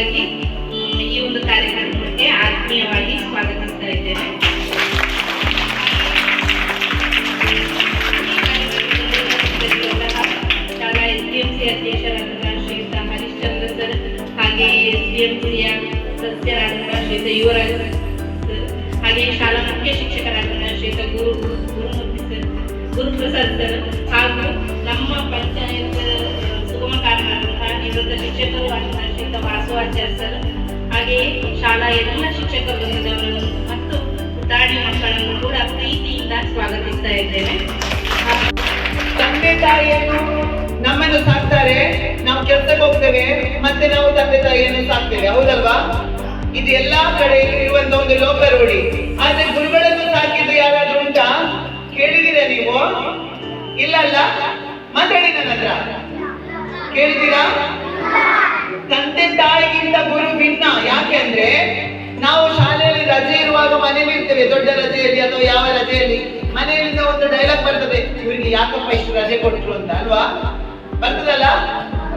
ಹಾಗಾಗಿ ಈ ಒಂದು ಕಾರ್ಯಕ್ರಮಕ್ಕೆ ಆತ್ಮೀಯವಾಗಿ ಸ್ವಾಗತಿಸ್ತಾ ಇದ್ದೇನೆ. ಶಾಲಾ SDMC ಅಧ್ಯಕ್ಷರಾದಂತಹ ಶ್ರೀಯುತ ಹರಿಶ್ಚಂದ್ರ ಸರ್, ಹಾಗೆ SDMCಯ ಸದಸ್ಯರಾದಂತಹ ಶ್ರೀಯುತ ಯುವರಾಜ್ ಸರ್, ಹಾಗೆ ಶಾಲಾ ಮುಖ್ಯ ಶಿಕ್ಷಕರಾದಂತಹ ಶ್ರೀಯುತ ಗುರುಪ್ರಸಾದ್ ಸರ್, ಹಾಗೂ ನಮ್ಮ ಪಂಚಾಯತ್ ಸುಗಮಕಾರರಾದಂತಹ ನಿವೃತ್ತ ಶಿಕ್ಷಕರು ಆಗಿರುವ ಶ್ರೀಯುತ ವಾಸವಾಚಾರ್ಯ ಸರ್, ಹಾಗೆಯೇ ಶಾಲಾ ಎಲ್ಲ ಶಿಕ್ಷಕ ವೃಂದದವರನ್ನು ಮತ್ತು ಪುಟಾಣಿ ಮಕ್ಕಳನ್ನು ಕೂಡ ಪ್ರೀತಿಯಿಂದ ಸ್ವಾಗತಿಸ್ತಾ ಇದ್ದೇನೆ. ತಂದೆ ತಾಯಿಯನ್ನು ನಮ್ಮನ್ನು ಸಾಕ್ತಾರೆ, ನಾವು ಕೆಲಸಕ್ಕೆ ಹೋಗ್ತೇವೆ, ಮತ್ತೆ ನಾವು ತಂದೆ ತಾಯಿಯನ್ನು ಸಾಕ್ತೇವೆ, ಹೌದಲ್ವಾ? ಇದು ಎಲ್ಲಾ ಕಡೆ ಇರುವಂತ ಒಂದು ಲೋಕ ರೂಢಿ. ಆದ್ರೆ ಗುರುಗಳನ್ನು ಸಾಕಿದ್ದು ಯಾರಾದ್ರೂ ಉಂಟಾ? ಕೇಳಿದ್ದೀರಾ ನೀವು? ಇಲ್ಲ ಮಾತಾಡಿ ನನ್ನ ಹತ್ರ. ಕೇಳಿದ್ದೀರಾ? ತಂದೆ ತಾಯಿಗಿಂತ ಗುರು ಭಿನ್ನ. ಯಾಕೆ ಅಂದ್ರೆ ನಾವು ಶಾಲೆಯಲ್ಲಿ ರಜೆ ಇರುವಾಗ ಮನೇಲಿ ಇರ್ತೇವೆ, ದೊಡ್ಡ ರಜೆಯಲ್ಲಿ ಅಥವಾ ಯಾವ ರಜೆಯಲ್ಲಿ ಮನೆಯಿಂದ ಒಂದು ಡೈಲಾಗ್ ಬರ್ತದೆ, ಇವರಿಗೆ ಯಾಕಪ್ಪ ಇಷ್ಟು ರಜೆ ಕೊಟ್ರು ಅಂತ, ಅಲ್ವಾ? ಬರ್ತದಲ್ಲ?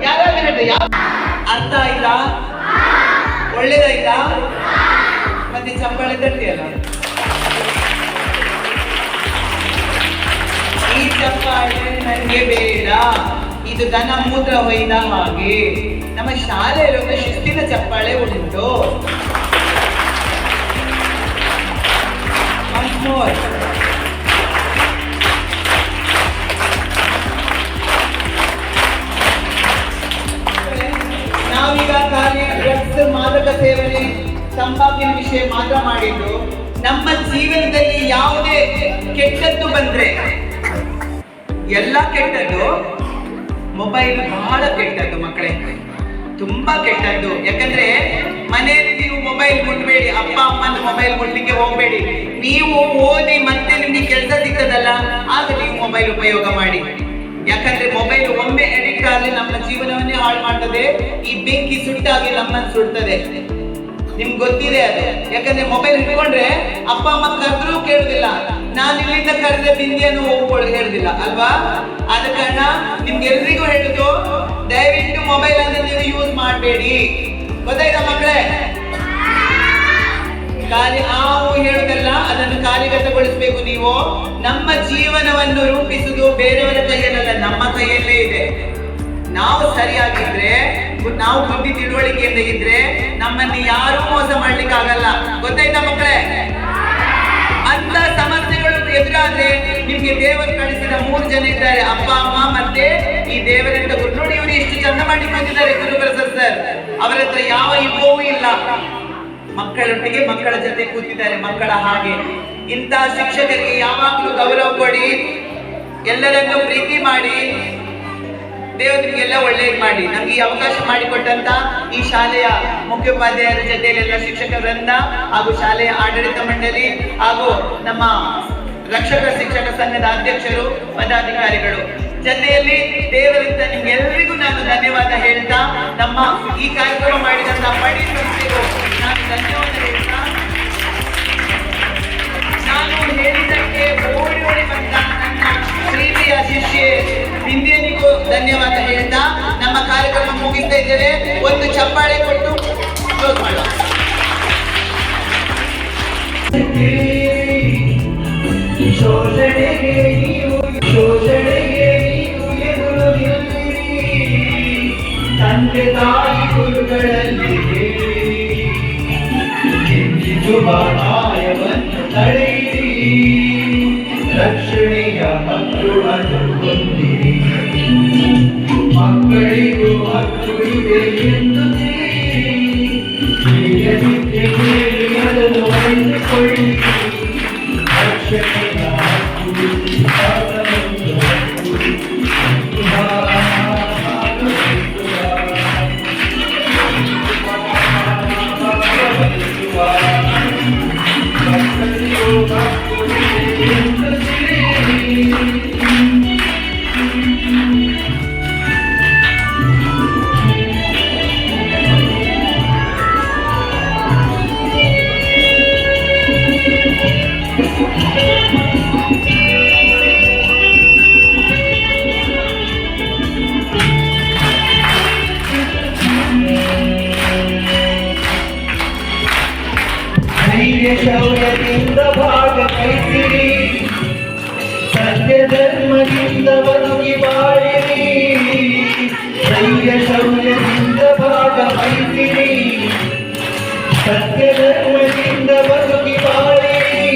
ಯಾರಾದ್ರೂ ಹೇಳಿದ್ರೆ ಅರ್ಥ ಆಯ್ತಾ? ಒಳ್ಳೇದಾಯ್ತಾ? ಮತ್ತೆ ಚಪ್ಪಾಳೆ ತಟ್ಟಿಯಲ್ಲ. ಈ ಚಪ್ಪಾಳೆ ನನಗೆ ಬೇಡ, ಇದು ದನ ಮೂತ್ರ ಹೊಯ್ದ ಹಾಗೆ. ನಮ್ಮ ಶಾಲೆಯಲ್ಲಿ ಒಂದು ಶಿಸ್ತಿನ ಚಪ್ಪಾಳೆ ಉಂಟು. ನಾವೀಗ ಖಾಲಿ ಡ್ರಗ್ಸ್, ಮಾದಕ ಸೇವನೆ, ತಂಬಾಕಿನ ವಿಷಯ ಮಾತ್ರ ಮಾಡಿದ್ದು. ನಮ್ಮ ಜೀವನದಲ್ಲಿ ಯಾವುದೇ ಕೆಟ್ಟದ್ದು ಬಂದ್ರೆ, ಎಲ್ಲ ಕೆಟ್ಟದ್ದು, ಮೊಬೈಲ್ ಬಹಳ ಕೆಟ್ಟದ್ದು ಮಕ್ಕಳೇ, ತುಂಬಾ ಕೆಟ್ಟದ್ದು. ಯಾಕಂದ್ರೆ ಮನೆಯಲ್ಲಿ ನೀವು ಮೊಬೈಲ್ ಮುಟ್ಬೇಡಿ, ಅಪ್ಪ ಅಮ್ಮನ ಮೊಬೈಲ್ ಮುಟ್ಲಿಕ್ಕೆ ಹೋಗ್ಬೇಡಿ. ನೀವು ಓದಿ ಮತ್ತೆ ನಿಮ್ಗೆ ಕೆಲಸ ಸಿಗ್ತದಲ್ಲ, ಆಗ ನೀವು ಮೊಬೈಲ್ ಉಪಯೋಗ ಮಾಡಿ. ಯಾಕಂದ್ರೆ ಮೊಬೈಲ್ ಒಮ್ಮೆ ಅಡಿಕ್ಟ್ ಆದ್ರೆ ನಮ್ಮ ಜೀವನವನ್ನೇ ಹಾಳು ಮಾಡ್ತದೆ. ಈ ಬೆಂಕಿ ಸುಟ್ಟಾಗಿ ನಮ್ಮನ್ನು ಸುಡ್ತದೆ, ನಿಮ್ಗೆ ಗೊತ್ತಿದೆ ಅದು. ಯಾಕಂದ್ರೆ ಮೊಬೈಲ್ ಹಿಡ್ಕೊಂಡ್ರೆ ಅಪ್ಪ ಅಮ್ಮ ಕರೆದ್ರೂ ಕೇಳುದಿಲ್ಲ, ನಾನು ಇಲ್ಲಿಂದ ಕರೆದ್ರೆ ಬಿಂದಿಯನ್ನು ಹೋಗ್ಕೊಳ್ಳಿ ಹೇಳುದಿಲ್ಲ, ಅಲ್ವಾ? ಆದ ಕಾರಣ ನಿಮ್ಗೆಲ್ರಿಗೂ ಹೇಳುದು, ದಯವಿಟ್ಟು ಮೊಬೈಲ್ ಅನ್ನು ನೀವು ಯೂಸ್ ಮಾಡಬೇಡಿ. ಗೊತ್ತಾಯ್ತಾ ಮಕ್ಕಳೇ? ನಾವು ಹೇಳುದಲ್ಲ, ಅದನ್ನು ಕಾರ್ಯಗತಗೊಳಿಸಬೇಕು ನೀವು. ನಮ್ಮ ಜೀವನವನ್ನು ರೂಪಿಸುವುದು ಬೇರೆಯವರ ಕೈಯಲ್ಲ, ನಮ್ಮ ಕೈಯಲ್ಲೇ ಇದೆ. ನಾವು ಸರಿಯಾಗಿದ್ರೆ, ನಾವು ಬುದ್ಧಿ ತಿಳುವಳಿಕೆಯಿಂದ ಇದ್ರೆ ನಮ್ಮನ್ನು ಯಾರೂ ಮೋಸ ಮಾಡ್ಲಿಕ್ಕೆ ಆಗಲ್ಲ. ಗೊತ್ತಾಯ್ತಾ ಮಕ್ಕಳೇ? ಅಂತ ಸಮಸ್ಯೆಗಳು ಎದುರಾದ್ರೆ ನಿಮ್ಗೆ ದೇವರು ಕಳಿಸಿದ 3 ಜನ ಇದ್ದಾರೆ, ಅಪ್ಪ ಅಮ್ಮ ಮತ್ತೆ ಈ ದೇವರಿಂದ ಗುರು. ನೋಡಿ ಇವರು ಎಷ್ಟು ಚಂದ ಮಾಡಿ ಬಂದಿದ್ದಾರೆ ಗುರುಪ್ರಸಾದ್ ಸರ್. ಅವರ ಹತ್ರ ಯಾವ ಇಬ್ಬವೂ ಇಲ್ಲ, ಮಕ್ಕಳೊಟ್ಟಿಗೆ ಮಕ್ಕಳ ಜೊತೆ ಕೂತಿದ್ದಾರೆ, ಮಕ್ಕಳ ಹಾಗೆ. ಇಂಥ ಶಿಕ್ಷಕರಿಗೆ ಯಾವಾಗಲೂ ಗೌರವ ಕೊಡಿ, ಎಲ್ಲರನ್ನೂ ಪ್ರೀತಿ ಮಾಡಿ, ದೇವರು ನಿಮ್ಗೆಲ್ಲ ಒಳ್ಳೇದು ಮಾಡಿ. ನಮ್ಗೆ ಈ ಅವಕಾಶ ಮಾಡಿಕೊಟ್ಟಂತ ಈ ಶಾಲೆಯ ಮುಖ್ಯೋಪಾಧ್ಯಾಯರ ಜೊತೆಯಲ್ಲೆಲ್ಲ ಶಿಕ್ಷಕರನ್ನ ಹಾಗೂ ಶಾಲೆಯ ಆಡಳಿತ ಮಂಡಳಿ ಹಾಗೂ ನಮ್ಮ ರಕ್ಷಕ ಶಿಕ್ಷಕ ಸಂಘದ ಅಧ್ಯಕ್ಷರು, ಪದಾಧಿಕಾರಿಗಳು ಜೊತೆಯಲ್ಲಿ ದೇವರಿಂದ ನಿಮ್ಗೆಲ್ಲರಿಗೂ ನಾನು ಧನ್ಯವಾದ ಹೇಳ್ತಾ, ನಮ್ಮ ಈ ಕಾರ್ಯಕ್ರಮ ಮಾಡಿದಂತ ಪಡಿ ಸಂಸ್ಥೆಗೂ ನಾನು ಧನ್ಯವಾದ ಹೇಳ್ತಾ, ನಾನು ಹೇಳಿದ್ದಕ್ಕೆ ಓಡಿ ಓಡಿ ಬಂದ ನನ್ನ ಪ್ರೀತಿಯ ಶಿಷ್ಯೆ ಬಿಂದಿಯನಿಗೂ ಧನ್ಯವಾದ ಹೇಳ್ತಾ ನಮ್ಮ ಕಾರ್ಯಕ್ರಮ ಮುಗಿಸ್ತಾ ಇದ್ದೇವೆ. ಒಂದು ಚಪ್ಪಾಳೆ ಕೊಟ್ಟು ಕ್ಲೋಸ್ ಮಾಡುವ. ಶೋಷಣೆಗೆ ನೀವು ತಂದೆ ತಾಯಿ ಗುರುಗಳಲ್ಲಿ ಶುಭಾಯವನ್ನು ತಡೆಯಿರಿ, ರಕ್ಷಣೆಯ ಹಕ್ಕು ಅದು ಹೊಂದಿರಿ, ಮಕ್ಕಳಿಗೂ ಹಕ್ಕು ಇದೆ ಎಂದು ಅದನ್ನು ವಹಿಸಿಕೊಳ್ಳಿ. ರಕ್ಷಣೆಯ ಹಕ್ಕು ಮಕ್ಕಳಿಗೂ ಹಕ್ಕು ಇದೆ ಎಂದು ಸತ್ಯಧರ್ಮದಿಂದ ಬದುಕಿ ಬಾಳಿರಿ,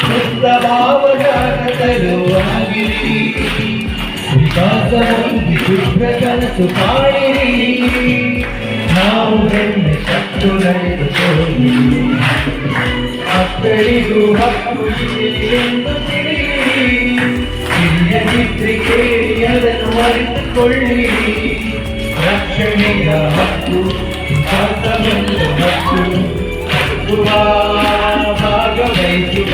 ಶುದ್ಧ ಭಾವದಾನ ತರುವಾಗಿರಿ, ವಿಕಾಸ ಹೊಂದಿ ಶುಭ್ರ ಕನಸು ಕಾಣಿರಿ, ನಾವು ಹೆಣ್ಣೆ ಶತ್ರು ನಡೆದುಕೊಳ್ಳಿ, ಮಕ್ಕಳಿಗೂ ಹಕ್ಕು ಇದೆ ಎಂದು ತಿಳಿಯಿರಿ, ಹಿರಿಯದಿದ್ರೆ ಕೇಳಿ ಅದನ್ನು ಅರಿತುಕೊಳ್ಳಿರಿ, ರಕ್ಷಣೆಯ ಹಕ್ಕು ವಿಕಾಸವೆಂದು ಹಕ್ಕು, ಭಾಗವಹಿಸುವ ಭಾಗವಹಿಸುವ.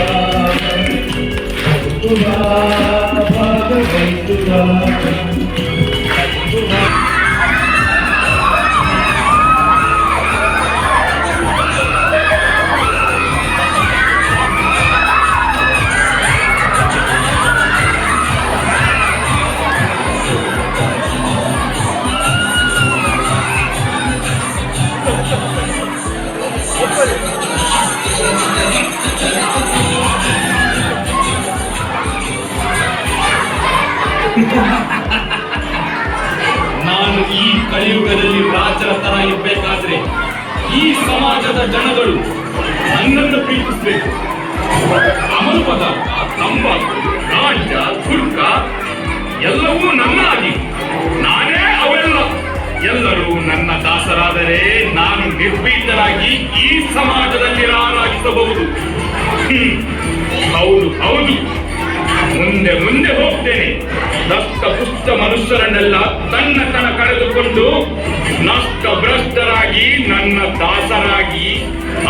ನಾನು ಈ ಕಲಿಯುಗದಲ್ಲಿ ರಾಜರ ತರ ಇರ್ಬೇಕಾದ್ರೆ ಈ ಸಮಾಜದ ಜನಗಳು ನನ್ನನ್ನು ಪ್ರೀತಿಸಬೇಕು. ಅಮಲು ಪದಾರ್ಥ, ತಂಬಾಕು, ಗಾಂಜ, ಗುಟ್ಕ ಎಲ್ಲವೂ ನನ್ನ ಆಗಿ, ನಾನೇ ಅವೆಲ್ಲ. ಎಲ್ಲರೂ ನನ್ನ ದಾಸರಾದರೆ ನಾನು ನಿರ್ಭೀತರಾಗಿ ಈ ಸಮಾಜದಲ್ಲಿ ರಾರಾಜಿಸಬಹುದು. ಹೌದು ಹೌದು, ಮುಂದೆ ಮುಂದೆ ಹೋಗ್ತೇನೆ. ದತ್ತ ಪುಷ್ಟ ಮನುಷ್ಯರನ್ನೆಲ್ಲ ತನ್ನ ತನ ಕಳೆದುಕೊಂಡು ನಷ್ಟ ಭ್ರಷ್ಟರಾಗಿ ನನ್ನ ದಾಸರಾಗಿ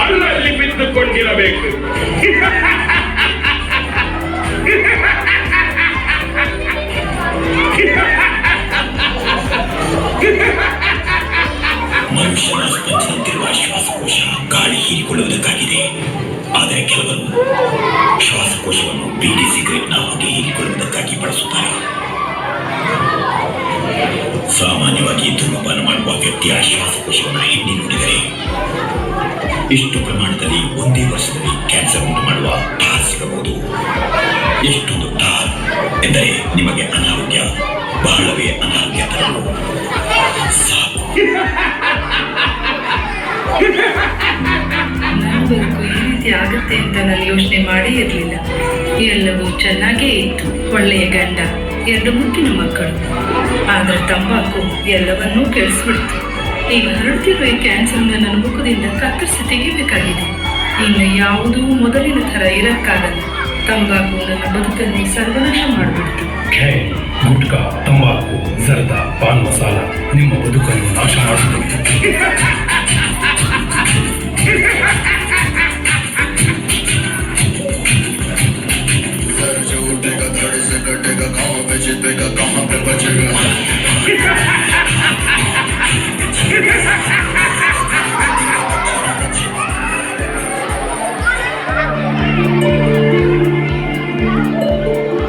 ಅಲ್ಲಲ್ಲಿ ಬಿದ್ದುಕೊಂಡಿರಬೇಕು. ಮನುಷ್ಯನ ಸ್ಪಂದಿಸುತ್ತಿರುವ ಶ್ವಾಸಕೋಶ ಗಾಳಿ ಹೀರಿಕೊಳ್ಳುವುದಕ್ಕಾಗಿದೆ. ಆದರೆ ಕೆಲವರು ಶ್ವಾಸಕೋಶವನ್ನು ಬೀಡಿ ಸಿಗರೆಟ್ನ ಹೊಗೆ ಹೀರಿಕೊಳ್ಳುವುದಕ್ಕಾಗಿ ಬಳಸುತ್ತಾರೆ. ಸಾಮಾನ್ಯವಾಗಿ ಧೂಮಪಾನ ಮಾಡುವ ವ್ಯಕ್ತಿಯ ಶ್ವಾಸಕೋಶವನ್ನು ಎಣ್ಣೆ ನೋಡಿದರೆ ಇಷ್ಟು ಪ್ರಮಾಣದಲ್ಲಿ ಒಂದೇ ವರ್ಷದಲ್ಲಿ ಕ್ಯಾನ್ಸರ್ ಉಂಟು ಮಾಡುವ ಟಾರ್ ಸಿಗಬಹುದು. ಎಷ್ಟೊಂದು ಟಾರ್ ಎಂದರೆ ನಿಮಗೆ ಅನಾರೋಗ್ಯ, ಬಹಳವೇ ಅನಾರೋಗ್ಯ ತರಲು ಸಾಕು. ನನಗೂ ಈ ರೀತಿ ಆಗುತ್ತೆ ಅಂತ ನಾನು ಯೋಚನೆ ಮಾಡೇ ಇರಲಿಲ್ಲ. ಎಲ್ಲವೂ ಚೆನ್ನಾಗೇ ಇತ್ತು. ಒಳ್ಳೆಯ ಗಂಡ, 2 ಮುದ್ದಿನ ಮಕ್ಕಳು. ಆದರೆ ತಂಬಾಕು ಎಲ್ಲವನ್ನೂ ಕೆಡಿಸ್ಬಿಡ್ತು. ಈಗ ಹರಡ್ತಿರುವ ಈ ಕ್ಯಾನ್ಸರ್ನ ನನ್ನ ಮುಖದಿಂದ ಕತ್ತರಿಸಿ ತೆಗಿಬೇಕಾಗಿದೆ. ಇನ್ನು ಯಾವುದೂ ಮೊದಲಿನ ಥರ ಇರಕ್ಕಾಗಲ್ಲ. ತಂಬಾಕು ನನ್ನ ಬದುಕನ್ನು ಸರ್ವನಾಶ ಮಾಡಿಬಿಡ್ತು. ಗುಟ್ಕಾ, ತಂಬಾಕು, ಜರ್ದ, ಪಾನ್ ಮಸಾಲ ನಿಮ್ಮ ಬದುಕನ್ನು ನಾಶ ಮಾಡುತ್ತದೆ.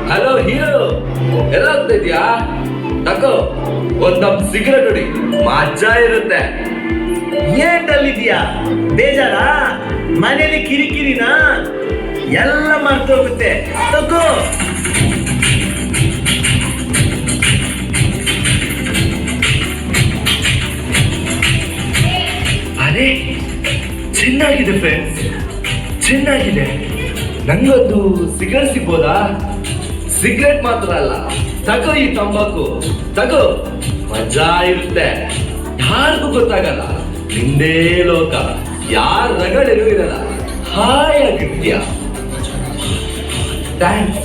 ಹಲೋ ಹೀರೋ, ಎಲ್ಲ ಹೋಗ್ತಿದ್ಯಾ? ತಗೋ ಒಂದಮ್ ಸಿಗರೇಟ್ ಹೊಡಿ, ಮಜಾ ಇರುತ್ತೆ. ಏಟಲ್ಲಿದ್ಯಾ? ಬೇಜಾರಾ? ಮನೇಲಿ ಕಿರಿಕಿರಿನಾ? ಎಲ್ಲ ಮರ್ತೋಗುತ್ತೆ. ತಗೋ. ಅರೆ, ಚೆನ್ನಾಗಿದೆ ಫ್ರೆಂಡ್ಸ್, ಚೆನ್ನಾಗಿದೆ. ನಂಗೊಂದು ಸಿಗರೇಟ್ ಸಿಗ್ಬೋದಾ? ಸಿಗರೇಟ್ ಮಾತ್ರ ಅಲ್ಲ, ತಗೋ ಈ ತಂಬಾಕು, ತಗೋ. ಮಜಾ ಇರುತ್ತೆ, ಯಾರಿಗೂ ಗೊತ್ತಾಗಲ್ಲ. ನಿಂದೇ ಲೋಕ, ಯಾರ ರಗಳೆನೂ ಇರಲ್ಲ. ಹಾಯಾಗಿರ್ತೀಯ. ಥ್ಯಾಂಕ್ಸ್.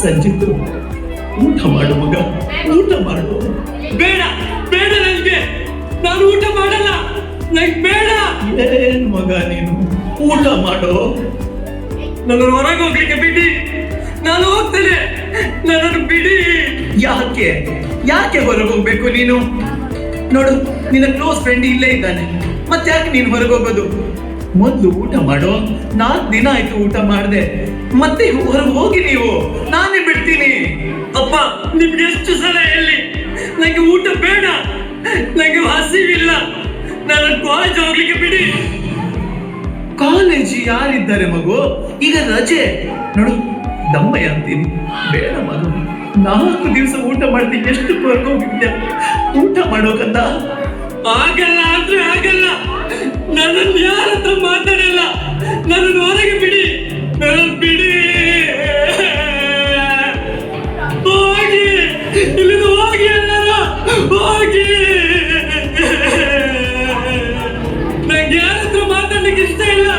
ಸಂಜಿತ್ತು, ಊಟ ಮಾಡು ಮಗ, ಊಟ ಮಾಡು. ಬೇಡ ಬೇಡ, ನನಗೆ ನಾನು ಊಟ ಮಾಡಲ್ಲ, ನಂಗೆ ಬೇಡ. ಏನ್ ಮಗ ನೀನು, ಊಟ ಮಾಡು. ನನ್ನ ಹೊರಗೆ ಹೋಗ್ಲಿಕ್ಕೆ ಬಿಡಿ, ನಾನು ಹೋಗ್ತೇನೆ, ನನ್ನನ್ನು ಬಿಡಿ. ಯಾಕೆ ಯಾಕೆ ಹೊರಗೆ ಹೋಗ್ಬೇಕು ನೀನು? ನೋಡು, ನಿನ್ನ ಕ್ಲೋಸ್ ಫ್ರೆಂಡ್ ಇಲ್ಲೇ ಇದ್ದಾನೆ, ಮತ್ತೆ ಯಾಕೆ ನೀನು ಹೊರಗೆ ಹೋಗೋದು? ಮೊದ್ಲು ಊಟ ಮಾಡೋ. 4 ದಿನ ಆಯ್ತು ಊಟ ಮಾಡ್ದೆ, ಮತ್ತೆ ಹೊರಗೆ ಹೋಗಿ ನೀವು, ನಾನೇ ಬಿಡ್ತೀನಿ. ಅಪ್ಪ, ನಿಮ್ಗೆ ಎಷ್ಟು ಸಲ ಹೇಳಿ, ನಂಗೆ ಊಟ ಬೇಡ, ನಂಗೆ ಹಸಿವಿಲ್ಲ, ನನ್ನ ಕಾಲೇಜ್ ಹೋಗ್ಲಿಕ್ಕೆ ಬಿಡಿ. ಕಾಲೇಜ್ ಯಾರಿದ್ದಾರೆ ಮಗು? ಈಗ ರಜೆ. ನೋಡು, ದಮ್ಮಯ್ಯ ಅಂತೀನಿ, ಬೇಡ ಮಗು. 4 ದಿವಸ ಊಟ ಮಾಡ್ತೀನಿ, ಎಷ್ಟು ಹೊರಗೆ ಹೋಗಿದ್ದೆ? ಊಟ ಮಾಡೋಕಂತ ಆಗಲ್ಲ ಅಂದ್ರೆ ಆಗಲ್ಲ, ನನ್ನನ್ನು ಯಾರ ಹತ್ರ ಮಾತಾಡಲ್ಲ, ನನ್ನನ್ನು ಹೊರಗೆ ಬಿಡಿ, ನನ್ನನ್ನು ಬಿಡಿ. ಹೋಗಿ, ಇಲ್ಲಿಂದ ಹೋಗಿ, ಎಲ್ಲರೂ ಹೋಗಿ. ನಂಗೆ ಯಾರ ಹತ್ರ ಮಾತಾಡ್ಲಿಕ್ಕೆ ಇಷ್ಟ ಇಲ್ಲ,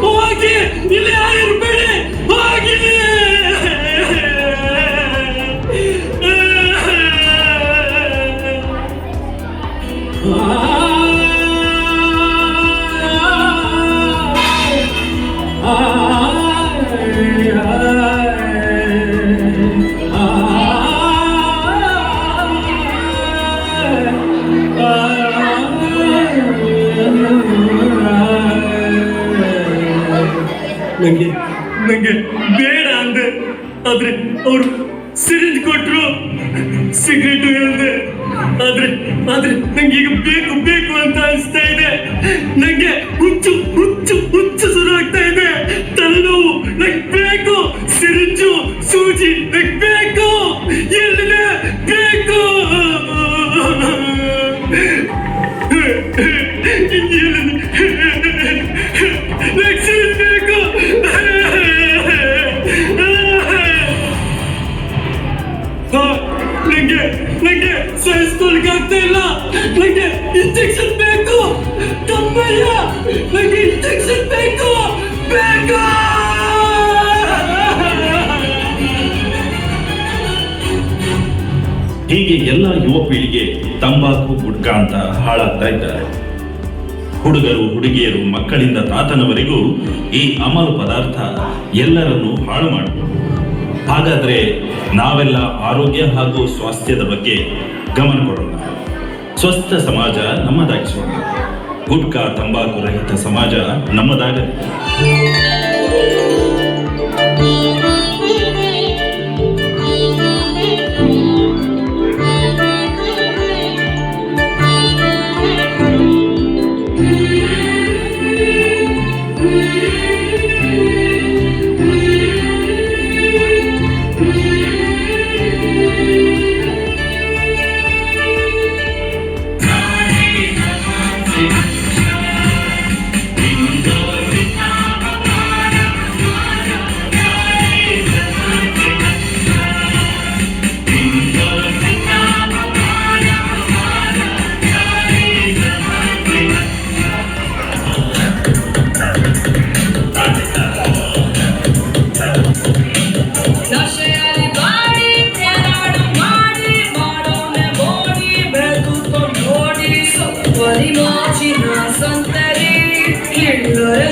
ಹೋಗಿ, ಇಲ್ಲಿ ಯಾರು ಇರ್ಬೇಡಿ, ಹೋಗಿ. ನಂಗೆ ಬೇಡ ಅಂದೆ, ಆದ್ರೆ ಅವರು ಸಿರಿಂಜ್ ಕೊಟ್ರು, ಸಿಗರೇಟ್ ಹೇಳಿದೆ, ಆದ್ರೆ ನಂಗೆ ಈಗ ಬೇಕು ಬೇಕು ಅಂತ ಅನಿಸ್ತಾ ಇದೆ. ನಂಗೆ ಹುಚ್ಚು ಶುರು ಆಗ್ತಾ ಇದೆ, ತಲೆನೋವು. ನಂಗೆ ಬೇಕು ಸಿರಿಂಜು, ಸೂಜಿ, ನಂಗೆ ಬೇಕು, ಎಲ್ಲಿದೆ ಬೇಕು, ನಂಗೆ ಸಿರಿಂಜ್ ಬೇಕು. ನಂಗೆ ಸಹಿಸ್ಕೊಳ್ಲಿಕ್ಕೆ ಆಗ್ತಾ ಇಲ್ಲ, ನಂಗೆ ಇಂಜೆಕ್ಷನ್ ಬೇಕು, ತಮ್ಮಯ್ಯ, ನಂಗೆ ಇಂಜೆಕ್ಷನ್ ಬೇಕು. ಹೀಗೆ ಎಲ್ಲ ಯುವ ಪೀಳಿಗೆ ತಂಬಾಕು, ಗುಟ್ಕಾ ಅಂತ ಹಾಳಾಗ್ತಾ ಇದ್ದಾರೆ. ಹುಡುಗರು, ಹುಡುಗಿಯರು, ಮಕ್ಕಳಿಂದ ತಾತನವರೆಗೂ ಈ ಅಮಲು ಪದಾರ್ಥ ಎಲ್ಲರನ್ನೂ ಹಾಳು ಮಾಡುವುದು. ಹಾಗಾದ್ರೆ ನಾವೆಲ್ಲ ಆರೋಗ್ಯ ಹಾಗೂ ಸ್ವಾಸ್ಥ್ಯದ ಬಗ್ಗೆ ಗಮನ ಕೊಡೋಣ. ಸ್ವಸ್ಥ ಸಮಾಜ ನಮ್ಮದಾಗಿಸೋಣ. ಗುಟ್ಕಾ, ತಂಬಾಕು ರಹಿತ ಸಮಾಜ ನಮ್ಮದಾಗಲಿ.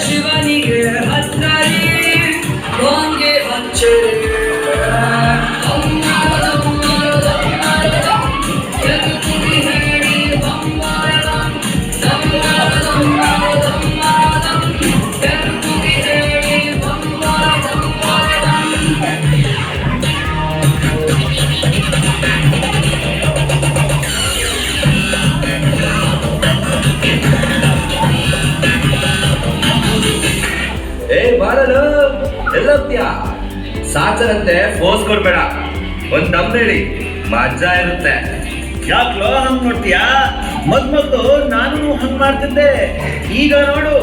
ಶಿವನಿಗೆ ಹತ್ತರಿ ಗೊಂಗೆ ಹಚ್ಚರಿ ಬಾರಲು ಎಲ್ಲೋಗ್ತೀಯಾ? ಸಾಚರಂತೆ ಫೋರ್ಸ್ ಕೊಡ್ಬೇಡ, ಒಂದ್ ದಮ್ ಹೇಳಿ, ಮಜಾ ಇರುತ್ತೆ. ಯಾಕ್ಲೋ ಹಂಗ್ ನೋಡ್ತೀಯಾ? ಮೊದ್ಲು ನಾನು ಹಂಗ್ ಮಾಡ್ತಿದ್ದೆ, ಈಗ ನೋಡು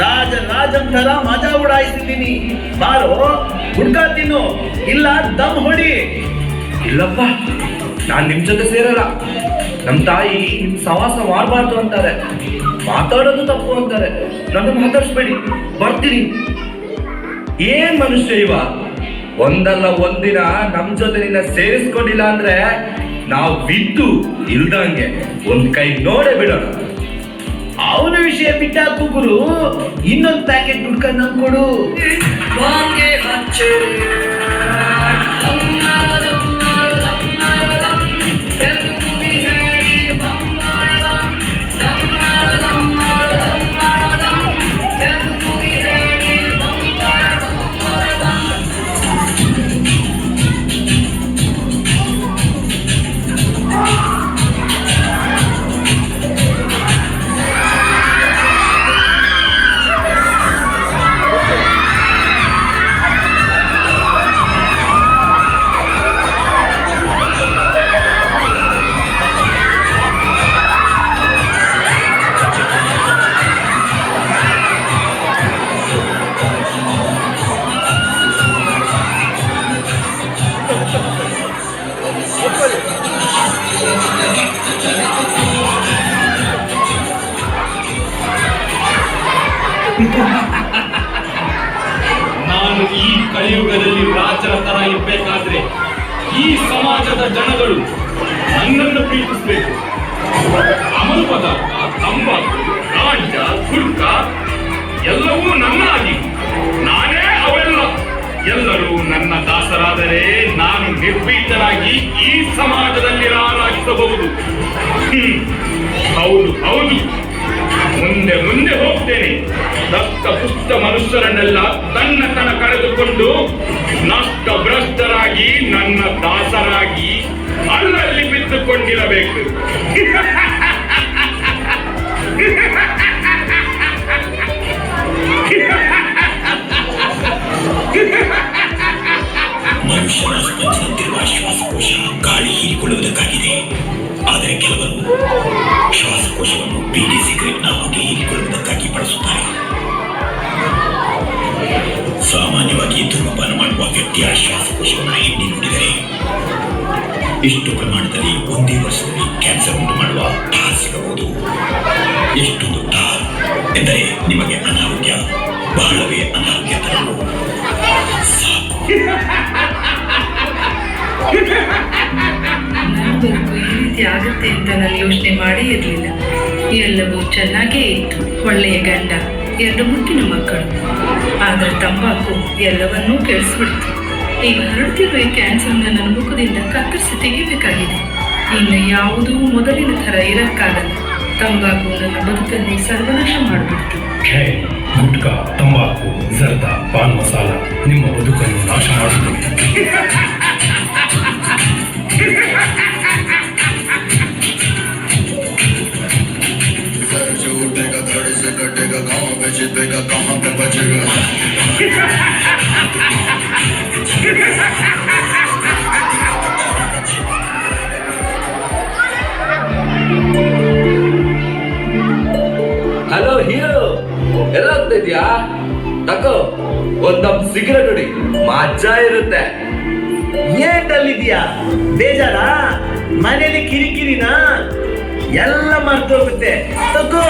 ರಾಜನ್ ತರ ಮಜಾ ಉಡಾಯಿಸ್ತಿದ್ದೀನಿ. ಬಾರೋ, ಗುಡ್ಕಾ ತಿನ್ನು, ಇಲ್ಲ ದಮ್ ಹೊಡಿ. ಇಲ್ಲಪ್ಪ, ನಾನ್ ನಿಮ್ ಜೊತೆ ಸೇರಲ್ಲ. ನಮ್ ತಾಯಿ ನಿಮ್ ಸವಾಸ ಮಾಡಬಾರ್ದು ಅಂತಾರೆ, ಮಾತಾಡೋದು ತಪ್ಪು ಅಂತಾರೆ. ನನ್ನ ಮಾತಾಡ್ಸ್ಬೇಡಿ, ಬರ್ತೀನಿ. ಏನ್ ಮನುಷ್ಯ ಇವ? ಒಂದಲ್ಲ ಒಂದಿನ ನಮ್ ಜೊತೆ ನಿನ್ನ ಸೇರಿಸ್ಕೊಂಡಿಲ್ಲ ಅಂದ್ರೆ ನಾವು ಬಿದ್ದು ಇಲ್ದಂಗೆ ಒಂದ್ ಕೈ ನೋಡೇ ಬಿಡೋಣ. ಅವನ ವಿಷಯ ಬಿಟ್ಟಾಕು ಗುರು, ಇನ್ನೊಂದು ಪ್ಯಾಕೆಟ್ ಗುಡ್ಕಾ ನಂಗೆ ಕೊಡು. ಗೊಂಗೆ ಹಚ್ಚರಿ ಕಲಿಯುಗದಲ್ಲಿ ರಾಜರ ತರ ಇರ್ಬೇಕಾದ್ರೆ ಈ ಸಮಾಜದ ಜನಗಳು ನನ್ನನ್ನು ಪ್ರೀತಿಸಬೇಕು. ಅಮಲು ಪದಾರ್ಥ, ತಂಬಾಕು, ಗಾಂಜಾ, ಗುಟ್ಕ ಎಲ್ಲವೂ ನನ್ನಾಗಿ, ನಾನೇ ಅವೆಲ್ಲ. ಎಲ್ಲರೂ ನನ್ನ ದಾಸರಾದರೆ ನಾನು ನಿರ್ಭೀತರಾಗಿ ಈ ಸಮಾಜದಲ್ಲಿ ರಾರಾಗಿಸಬಹುದು. ಹೌದು ಹೌದು, ಮುಂದೆ ಮುಂದೆ ಹೋಗ್ತೇನೆ. ದತ್ತ ಪುಷ್ಟ ಮನುಷ್ಯರನ್ನೆಲ್ಲ ತನ್ನ ಕಳೆದುಕೊಂಡು ನಷ್ಟ ಭ್ರಷ್ಟರಾಗಿ ನನ್ನ ದಾಸರಾಗಿ ಅಲ್ಲಲ್ಲಿ ಬಿದ್ದುಕೊಂಡಿರಬೇಕು. ಮನುಷ್ಯನ ಸ್ಪಂದಿಸುತ್ತಿರುವ ಶ್ವಾಸಕೋಶ ಗಾಳಿ ಹೀರಿಕೊಳ್ಳುವುದಕ್ಕಾಗಿದೆ. ಆದರೆ ಕೆಲವರು ಶ್ವಾಸಕೋಶವನ್ನು ಬೀಡಿ ಸಿಗರೆಟ್ನ ಹೊಗೆ ಹೀರಿಕೊಳ್ಳುವುದಕ್ಕಾಗಿ ಬಳಸುತ್ತಾರೆ. ಸಾಮಾನ್ಯವಾಗಿ ಧೂಮಪಾನ ಮಾಡುವ ವ್ಯಕ್ತಿಯ ಶ್ವಾಸಕೋಶವನ್ನು ಎಣ್ಣಿ ನೋಡಿದರೆ ಇಷ್ಟು ಪ್ರಮಾಣದಲ್ಲಿ ಒಂದೇ ವರ್ಷದಲ್ಲಿ ಕ್ಯಾನ್ಸರ್ ಉಂಟು ಮಾಡುವ ಟಾರ್ ಸಿಗಬಹುದು. ಎಷ್ಟೊಂದು ಟಾರ್ ಎಂದರೆ ನಿಮಗೆ ಅನಾರೋಗ್ಯ, ಬಹಳವೇ ಅನಾರೋಗ್ಯ ತರಲು ಸಾಕು. ನನ್ನ ಬದುಕು ಈ ರೀತಿ ಆಗುತ್ತೆ ಅಂತ ನಾನು ಯೋಚನೆ ಮಾಡೇ ಇರಲಿಲ್ಲ. ಎಲ್ಲವೂ ಚೆನ್ನಾಗೇ ಇತ್ತು. ಒಳ್ಳೆಯ ಗಂಡ, 2 ಮುತ್ತಿನ ಮಕ್ಕಳು. ಆದರೆ ತಂಬಾಕು ಎಲ್ಲವನ್ನೂ ಕೆಡಿಸ್ಬಿಡ್ತು. ಈಗ ಹರಡ್ತಿರುವ ಈ ಕ್ಯಾನ್ಸರ್ನ ನನ್ನ ಮುಖದಿಂದ ಕತ್ತರಿಸಿ ತೆಗಿಬೇಕಾಗಿದೆ. ಇನ್ನು ಯಾವುದೂ ಮೊದಲಿನ ಥರ ಇರಕ್ಕಾಗಲ್ಲ. ತಂಬಾಕು ನನ್ನ ಬದುಕನ್ನು ಸರ್ವನಾಶ ಮಾಡಿಬಿಡ್ತು. ಗುಟ್ಕಾ, ತಂಬಾಕು, ಜರ್ದಾ, ಪಾನ್ ಮಸಾಲ ನಿಮ್ಮ ಬದುಕನ್ನು ನಾಶ ಮಾಡುತ್ತದೆ. ಹಲೋ ಹೀರೋ, ಎಲ್ಲ ಹೋಗ್ತಾ ಇದೀಯಾ? ತಕೋ ಒಂದಮ್ ಸಿಗರೇಟ್ ಹೊಡಿ, ಮಜಾ ಇರುತ್ತೆ. ಏಟಲ್ಲಿದ್ಯಾ? ಬೇಜಾರ? ಮನೇಲಿ ಕಿರಿಕಿರಿನಾ? ಎಲ್ಲ ಮರ್ತೋಗುತ್ತೆ. ತಗೋ.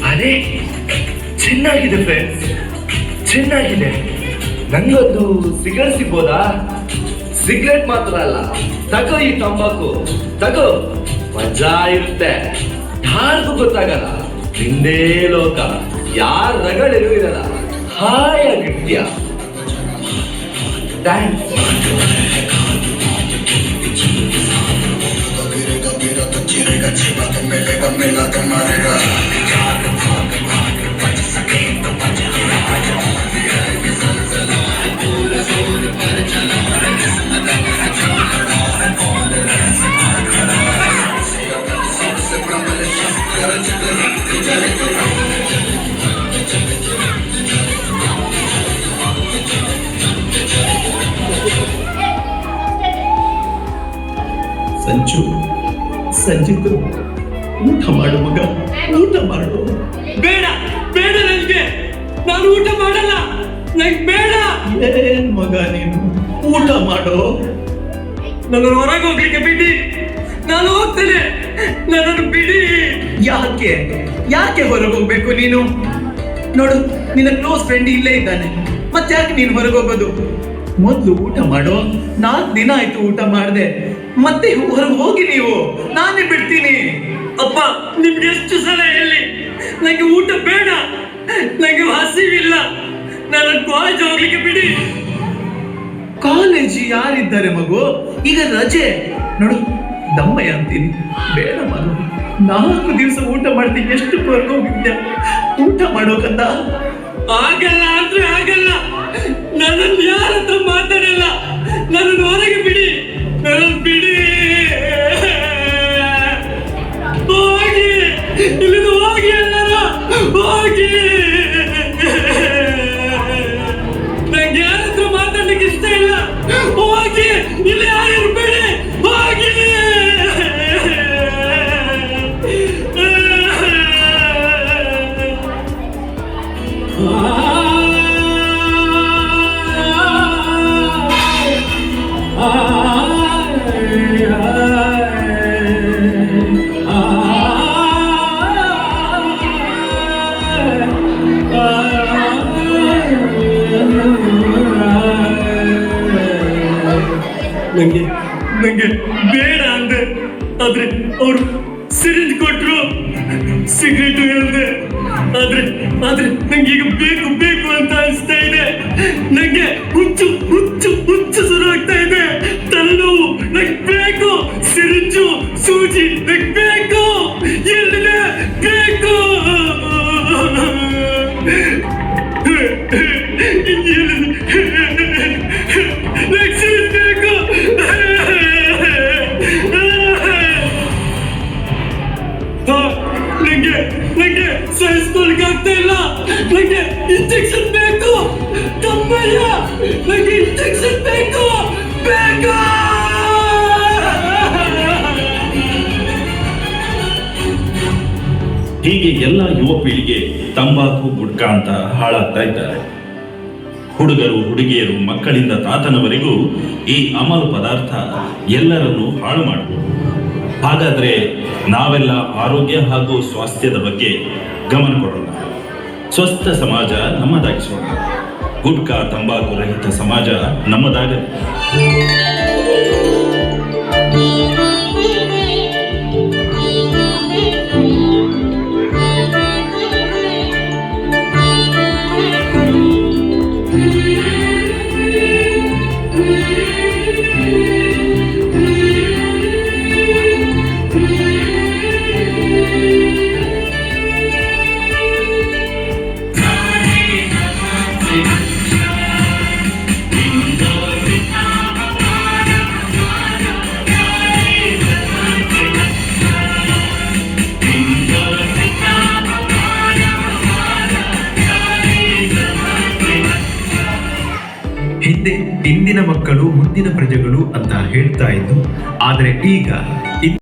ಅರೆ, ಚೆನ್ನಾಗಿದೆ ಫ್ರೆಂಡ್ಸ್, ಚೆನ್ನಾಗಿದೆ. ನಂಗೊಂದು ಸಿಗರೇಟ್ ಸಿಗ್ಬೋದಾ? ಸಿಗರೇಟ್ ಮಾತ್ರ ಅಲ್ಲ, ತಗೋ ಈ ತಂಬಾಕು, ತಗೋ. ಮಜಾ ಇರುತ್ತೆ, ಯಾರಿಗೂ ಗೊತ್ತಾಗಲ್ಲ. ನಿಂದೇ ಲೋಕ, ಯಾರ ರಗಳೆನೂ ಇರಲ್ಲ. ಹಾಯಾಗಿರ್ತೀಯ. ಥ್ಯಾಂಕ್ಸ್. ಸಂಜಿತ್ತು, ಊಟ ಮಾಡು ಮಗ, ಊಟ ಮಾಡು. ಬೇಡ ಬೇಡ, ನನಗೆ, ನಾನು ಊಟ ಮಾಡಲ್ಲ, ನಂಗೆ ಬೇಡ. ಏನ್ ಮಗ ನೀನು, ಊಟ ಮಾಡು. ನನ್ನ ಹೊರಗೆ ಹೋಗ್ಲಿಕ್ಕೆ ಬಿಡಿ, ನಾನು ಹೋಗ್ತೇನೆ, ನನ್ನನ್ನು ಬಿಡಿ. ಯಾಕೆ ಯಾಕೆ ಹೊರಗೆ ಹೋಗ್ಬೇಕು ನೀನು? ನೋಡು, ನಿನ್ನ ಕ್ಲೋಸ್ ಫ್ರೆಂಡ್ ಇಲ್ಲೇ ಇದ್ದಾನೆ, ಮತ್ತೆ ಯಾಕೆ ನೀನು ಹೊರಗೆ ಹೋಗೋದು? ಮೊದ್ಲು ಊಟ ಮಾಡು. 4 ದಿನ ಆಯ್ತು ಊಟ ಮಾಡ್ದೆ, ಮತ್ತೆ ಹೊರಗೆ ಹೋಗಿ ನೀವು, ನಾನೇ ಬಿಡ್ತೀನಿ. ಅಪ್ಪ, ನಿಮ್ಗೆ ಎಷ್ಟು ಸಲ ಹೇಳಿ, ನಂಗೆ ಊಟ ಬೇಡ, ನಂಗೆ ಹಸಿವಿಲ್ಲ, ನನ್ನ ಕಾಲೇಜ್ ಹೋಗ್ಲಿಕ್ಕೆ ಬಿಡಿ. ಕಾಲೇಜ್ ಯಾರಿದ್ದಾರೆ ಮಗು? ಈಗ ರಜೆ. ನೋಡು, ದಮ್ಮಯ್ಯ ಅಂತೀನಿ, ಬೇಡ ಮಗು. 4 ದಿವಸ ಊಟ ಮಾಡ್ತೀನಿ, ಎಷ್ಟು ಹೊರಗೆ ಹೋಗಿದ್ಯಾ? ಊಟ ಮಾಡೋಕಂದ. ಆಗಲ್ಲ ಅಂದ್ರೆ ಆಗಲ್ಲ, ನನ್ನನ್ನು ಯಾರ ಹತ್ರ ಮಾತಾಡಲ್ಲ, ನನ್ನನ್ನು ಹೊರಗೆ ಬಿಡಿ, ನನ್ನನ್ನು ಬಿಡಿ. ಹೋಗಿ, ಇಲ್ಲಿಂದ ಹೋಗಿ, ಎಲ್ಲರೂ ಹೋಗಿ. ನಂಗೆ ಯಾರ ಹತ್ರ ಮಾತಾಡ್ಲಿಕ್ಕೆ ಇಷ್ಟ ಇಲ್ಲ, ಹೋಗಿ, ಇಲ್ಲಿ ಯಾರು ಇರ್ಬೇಡಿ, ಹೋಗಿ. ನಂಗೆ ನಂಗೆ ಬೇಡ ಅಂದೆ, ಆದ್ರೆ ಅವರು ಸಿರಿಂಜ್ ಕೊಟ್ರು, ಸಿಗರೇಟು ಹೇಳ್ದೆ, ಆದ್ರೆ ಆದ್ರೆ ನಂಗೆ ಈಗ ಬೇಕು ಬೇಕು ಅಂತ ಅನಿಸ್ತಾ ಇದೆ. ನಂಗೆ ಹುಚ್ಚು ಹುಚ್ಚು ಹುಚ್ಚು ಶುರು ಆಗ್ತಾ ಇದೆ. ತಲೆನೋವು, ನಂಗೆ ಬೇಕು ಸಿರಿಂಜು, ಸೂಜಿ, ನಂಗೆ ಬೇಕು, ಎಲ್ಲಿದೆ ಬೇಕು, ನಂಗೆ ಸಿರಿಂಜ್ ಬೇಕು. ನಂಗೆ ಸಹಿಸ್ಕೊಳಕ್ ಆಗ್ತಾ ಇಲ್ಲ. ನಂಗೆ ಇಂಜೆಕ್ಷನ್ ಬೇಕು ತಮ್ಮಯ್ಯ, ನಂಗೆ ಇಂಜೆಕ್ಷನ್ ಬೇಕು ಬೇಕು. ಹೀಗೆ ಎಲ್ಲ ಯುವ ಪೀಳಿಗೆ ತಂಬಾಕು ಗುಟ್ಕಾ ಅಂತ ಹಾಳಾಗ್ತಾ ಇದ್ದಾರೆ. ಹುಡುಗರು ಹುಡುಗಿಯರು ಮಕ್ಕಳಿಂದ ತಾತನವರೆಗೂ ಈ ಅಮಲು ಪದಾರ್ಥ ಎಲ್ಲರನ್ನೂ ಹಾಳು ಮಾಡಬಹುದು. ಹಾಗಾದ್ರೆ ನಾವೆಲ್ಲ ಆರೋಗ್ಯ ಹಾಗೂ ಸ್ವಾಸ್ಥ್ಯದ ಬಗ್ಗೆ ಗಮನ ಕೊಡೋಣ. ಸ್ವಸ್ಥ ಸಮಾಜ ನಮ್ಮದಾಗಿಸೋಣ. ಗುಟ್ಕಾ ತಂಬಾಕು ರಹಿತ ಸಮಾಜ ನಮ್ಮದಾಗಲಿ. ಹಿಂದೆ ಇಂದಿನ ಮಕ್ಕಳು ಮುಂದಿನ ಪ್ರಜೆಗಳು ಅಂತ ಹೇಳ್ತಾ ಇದ್ದು, ಆದ್ರೆ ಈಗ